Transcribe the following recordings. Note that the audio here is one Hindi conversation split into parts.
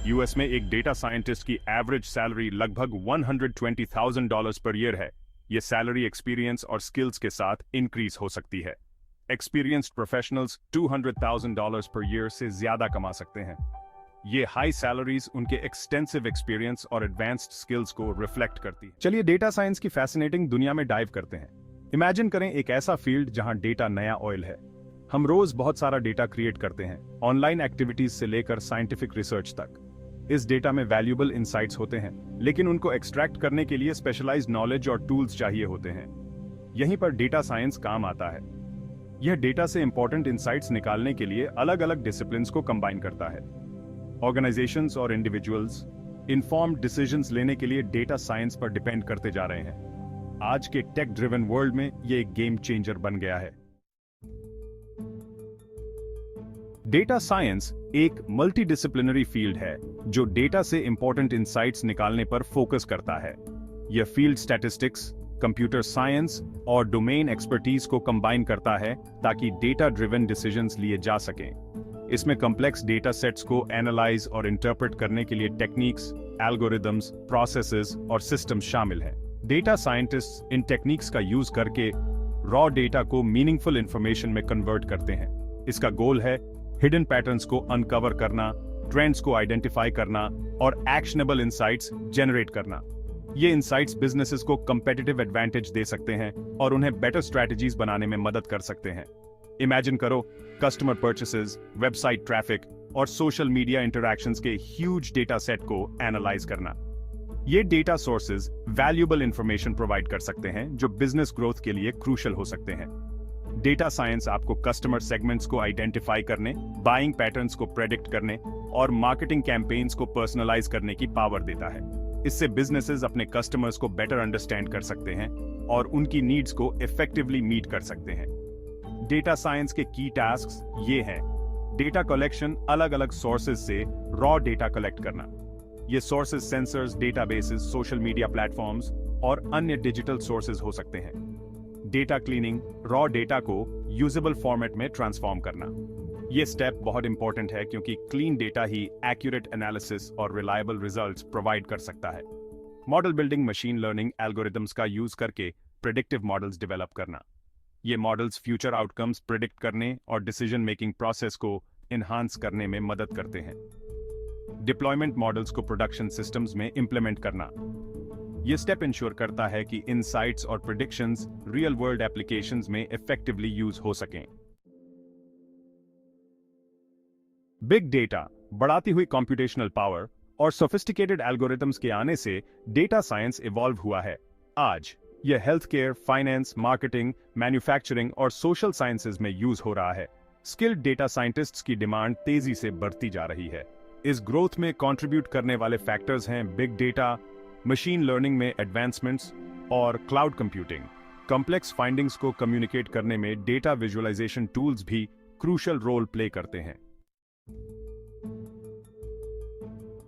यूएस में एक डेटा साइंटिस्ट की एवरेज सैलरी लगभग $120,000 पर ईयर है। ये सैलरी एक्सपीरियंस और स्किल्स के साथ इंक्रीज हो सकती है। एक्सपीरियंस्ड प्रोफेशनल्स $200,000 पर ईयर से ज्यादा कमा सकते हैं। ये हाई सैलरीज उनके एक्सटेंसिव एक्सपीरियंस और एडवांस्ड स्किल्स को रिफ्लेक्ट करती है। चलिए डेटा साइंस की फैसिनेटिंग दुनिया में डाइव करते हैं। इमेजिन करें एक ऐसा फील्ड जहां डेटा नया ऑयल है। हम रोज बहुत सारा डेटा क्रिएट करते हैं, ऑनलाइन एक्टिविटीज से लेकर साइंटिफिक रिसर्च तक। इस डेटा में वैल्यूएबल इंसाइट्स होते हैं, लेकिन उनको एक्सट्रैक्ट करने के लिए स्पेशलाइज्ड नॉलेज और टूल्स चाहिए होते हैं। यहीं पर डेटा साइंस काम आता है। यह डेटा से इंपॉर्टेंट इंसाइट्स निकालने के लिए अलग अलग डिसिप्लिन्स को कंबाइन करता है। ऑर्गेनाइजेशंस और इंडिविजुअल्स इन्फॉर्म्ड डिसीजंस लेने के लिए डेटा साइंस पर डिपेंड करते जा रहे हैं। आज के टेक ड्रिवन वर्ल्ड में यह एक गेम चेंजर बन गया है। डेटा साइंस एक मल्टीडिसिप्लिनरी फील्ड है जो डेटा से इंपॉर्टेंट इंसाइट्स निकालने पर फोकस करता है। यह फील्ड स्टैटिस्टिक्स, कंप्यूटर साइंस और डोमेन एक्सपर्टीज को कंबाइन करता है ताकि डेटा ड्रिवन डिसीजंस लिए जा सकें। इसमें कॉम्प्लेक्स डेटा सेट्स को एनालाइज और इंटरप्रेट करने के लिए टेक्निक्स, एल्गोरिदम्स, प्रोसेसेस और सिस्टम्स शामिल हैं। डेटा साइंटिस्ट्स इन टेक्निक्स का यूज करके रॉ डेटा को मीनिंगफुल इंफॉर्मेशन में कन्वर्ट करते हैं। इसका गोल है हिडन पैटर्न्स को अनकवर करना, ट्रेंड्स को आइडेंटिफाई करना और एक्शनेबल इंसाइट्स जनरेट करना। ये इंसाइट्स बिजनेसेस को कंपेटिटिव एडवांटेज दे सकते हैं और उन्हें बेटर स्ट्रैटेजीज बनाने में मदद कर सकते हैं। इमेजिन करो कस्टमर परचेसेस, वेबसाइट ट्रैफिक और सोशल मीडिया इंटरैक्शंस के ह्यूज डेटा सेट को एनालाइज करना। ये data sources valuable information provide कर सकते हैं जो बिजनेस ग्रोथ के लिए क्रूशियल हो सकते हैं। डेटा साइंस आपको कस्टमर सेगमेंट्स को आइडेंटिफाई करने, बाइंग पैटर्न्स को प्रेडिक्ट करने और मार्केटिंग कैंपेन्स को पर्सनलाइज करने की पावर देता है। इससे बिजनेसेस अपने कस्टमर्स को बेटर अंडरस्टैंड कर सकते हैं और उनकी नीड्स को इफेक्टिवली मीट कर सकते हैं। डेटा साइंस के की टास्क्स ये हैं: डेटा कलेक्शन, अलग अलग सोर्सेज से रॉ डेटा कलेक्ट करना। ये sources sensors, databases, social media platforms और अन्य डिजिटल सोर्सेज हो सकते हैं। डेटा क्लीनिंग, रॉ डेटा को यूजेबल फॉर्मेट में ट्रांसफॉर्म करना। यह स्टेप बहुत इंपॉर्टेंट है क्योंकि क्लीन डेटा ही एक्यूरेट एनालिसिस और रिलायबल रिजल्ट्स प्रोवाइड कर सकता है। Model building, machine learning algorithms का यूज करके प्रेडिक्टिव मॉडल्स डेवलप करना। ये मॉडल्स फ्यूचर आउटकम्स प्रेडिक्ट करने और डिसीजन मेकिंग प्रोसेस को इन्हांस करने में मदद करते हैं। डिप्लॉयमेंट मॉडल्स को प्रोडक्शन सिस्टम्स में इंप्लीमेंट करना। यह स्टेप इंश्योर करता है कि इनसाइट्स और प्रेडिक्शंस रियल वर्ल्ड एप्लीकेशंस में इफेक्टिवली यूज हो सकें। बिग डेटा, बढ़ाती हुई कंप्यूटेशनल पावर और सोफिस्टिकेटेड एल्गोरिथम्स के आने से डेटा साइंस इवॉल्व हुआ है। आज यह health care, finance, marketing, manufacturing और सोशल साइंसेज में यूज हो रहा है। स्किल्ड डेटा साइंटिस्ट्स की डिमांड तेजी से बढ़ती जा रही है। इस ग्रोथ में कंट्रीब्यूट करने वाले फैक्टर्स हैं बिग डेटा, मशीन लर्निंग में एडवांसमेंट्स और क्लाउड कंप्यूटिंग। कॉम्प्लेक्स फाइंडिंग्स को कम्युनिकेट करने में डेटा विजुअलाइजेशन टूल्स भी क्रूशियल रोल प्ले करते हैं।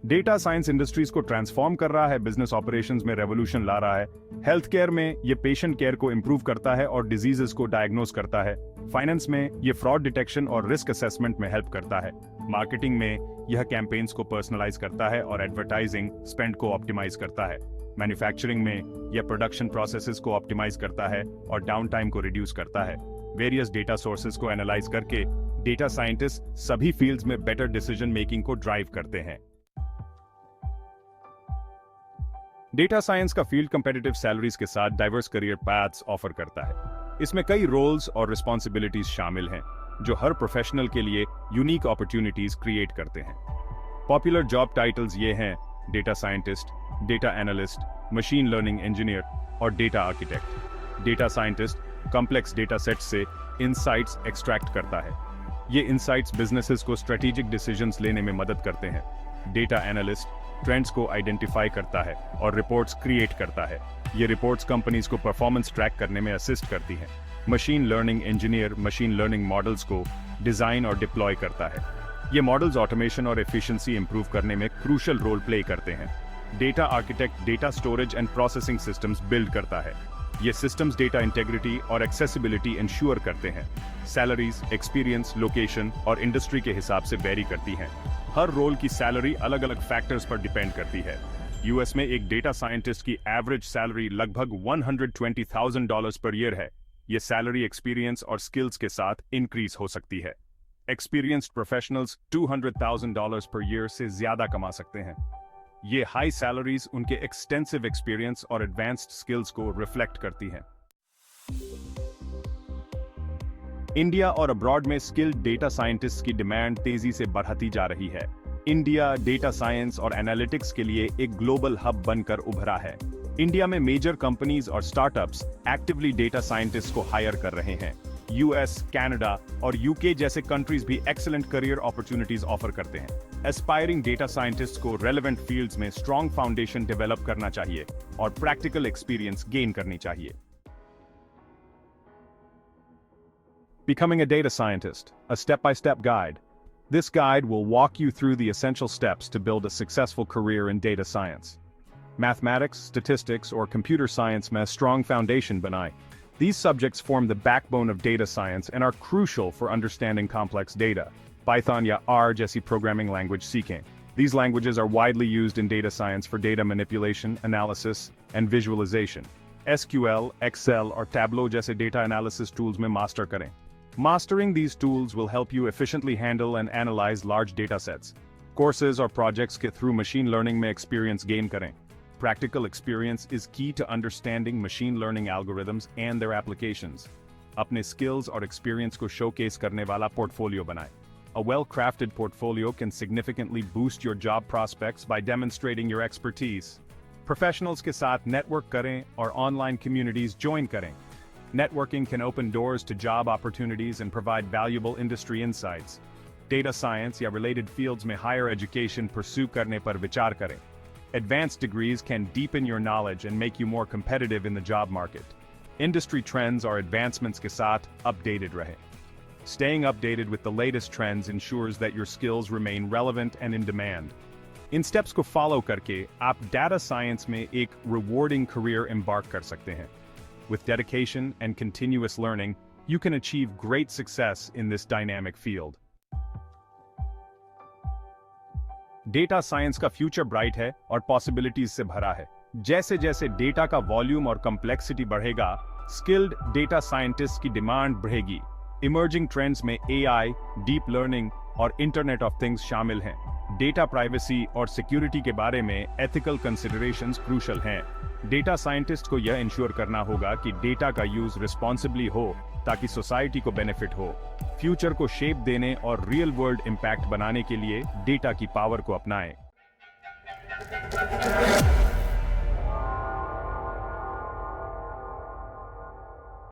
डेटा साइंस इंडस्ट्रीज को ट्रांसफॉर्म कर रहा है, बिजनेस ऑपरेशंस में रेवोल्यूशन ला रहा है। हेल्थ केयर में यह पेशेंट केयर को इंप्रूव करता है और डिजीजेस को डायग्नोस करता है। फाइनेंस में यह फ्रॉड डिटेक्शन और रिस्क असेसमेंट में हेल्प करता है। मार्केटिंग में यह कैंपेन्स को पर्सनलाइज करता है और एडवर्टाइजिंग स्पेंड को ऑप्टिमाइज करता है। मैन्युफैक्चरिंग में यह प्रोडक्शन प्रोसेसेस को ऑप्टिमाइज करता है और डाउन टाइम को रिड्यूस करता है। वेरियस डेटा सोर्सेज को एनालाइज करके डेटा साइंटिस्ट सभी फील्ड्स में बेटर डिसीजन मेकिंग को ड्राइव करते हैं। डेटा साइंस का फील्ड कंपेटिटिव सैलरीज के साथ डाइवर्स करियर पाथ्स ऑफर करता है। इसमें कई रोल्स और रिस्पॉन्सिबिलिटीज शामिल हैं जो हर प्रोफेशनल के लिए यूनिक अपॉर्चुनिटीज क्रिएट करते हैं। पॉपुलर जॉब टाइटल्स ये हैं: data scientist, data analyst, machine learning engineer और data architect. Data scientist complex data sets से इनसाइट्स एक्सट्रैक्ट करता है। ये इनसाइट्स बिजनेसेस को स्ट्रेटेजिक डिसीजंस लेने में मदद करते हैं। डेटा एनालिस्ट ट्रेंड्स को आइडेंटिफाई करता है और रिपोर्ट्स क्रिएट करता है। ये रिपोर्ट्स कंपनीज को परफॉर्मेंस ट्रैक करने में असिस्ट करती हैं। Machine learning engineer machine learning models को डिजाइन और डिप्लॉय करता है। ये मॉडल्स ऑटोमेशन और एफिशिएंसी इंप्रूव करने में क्रूशियल रोल प्ले करते हैं। Data architect data storage and processing systems build करता है। ये सिस्टम्स डेटा इंटेग्रिटी और एक्सेसिबिलिटी इंश्योर करते हैं। सैलरीज, एक्सपीरियंस, लोकेशन और इंडस्ट्री के हिसाब से वेरी करती हैं। हर रोल की सैलरी अलग अलग फैक्टर्स पर डिपेंड करती है। यूएस में एक डेटा साइंटिस्ट की एवरेज सैलरी लगभग $120,000 पर ईयर है। यह सैलरी एक्सपीरियंस और स्किल्स के साथ इंक्रीज हो सकती है। एक्सपीरियंस्ड प्रोफेशनल्स $200,000 पर ईयर से ज्यादा कमा सकते हैं। ये हाई सैलरीज उनके एक्सटेंसिव एक्सपीरियंस और एडवांस्ड स्किल्स को रिफ्लेक्ट करती हैं। इंडिया और अब्रॉड में स्किल्ड डेटा साइंटिस्ट की डिमांड तेजी से बढ़ती जा रही है। इंडिया डेटा साइंस और एनालिटिक्स के लिए एक ग्लोबल हब बनकर उभरा है। इंडिया में मेजर कंपनीज और स्टार्टअप्स एक्टिवली डेटा साइंटिस्ट को हायर कर रहे हैं। यूएस, कनाडा और यूके जैसे कंट्रीज भी एक्सीलेंट करियर अपॉर्चुनिटीज ऑफर करते हैं। एस्पायरिंग डेटा साइंटिस्ट को रेलेवेंट फील्ड्स में स्ट्रॉन्ग फाउंडेशन डेवलप करना चाहिए और प्रैक्टिकल एक्सपीरियंस गेन करनी चाहिए। Becoming a data scientist, a step-by-step guide. This guide will walk you through the essential steps to build a successful career in data science. Mathematics, statistics, or computer science में strong foundation बनाएं. These subjects form the backbone of data science and are crucial for understanding complex data. Python या R जैसी programming language सीखें. These languages are widely used in data science for data manipulation, analysis, and visualization. SQL, Excel, और Tableau जैसे data analysis tools में master करें. Mastering these tools will help you efficiently handle and analyze large data sets. Courses or projects के through machine learning में experience gain करें. Practical experience is key to understanding machine learning algorithms and their applications. अपने skills और experience को showcase करने वाला portfolio बनाएं. A well-crafted portfolio can significantly boost your job prospects by demonstrating your expertise. Professionals के साथ network करें और online communities join करें. Networking can open doors to job opportunities and provide valuable industry insights. Data science या related fields में higher education pursue करने पर विचार करें. Advanced degrees can deepen your knowledge and make you more competitive in the job market. Industry trends or advancements के साथ updated रहें. Staying updated with the latest trends ensures that your skills remain relevant and in demand. In steps को follow करके आप data science में एक rewarding career embark कर सकते हैं. With dedication and continuous learning, you can achieve great success in this dynamic field. Data science का future bright है और possibilities से भरा है। जैसे जैसे data का volume और complexity बढ़ेगा, skilled data scientists की demand बढ़ेगी। Emerging trends में AI, deep learning और Internet of Things शामिल हैं। Data privacy और security के बारे में ethical considerations crucial हैं। Data scientist को यह ensure करना होगा कि data का use responsibly हो ताकि society को benefit हो। Future को shape देने और real world impact बनाने के लिए data की power को अपनाएं।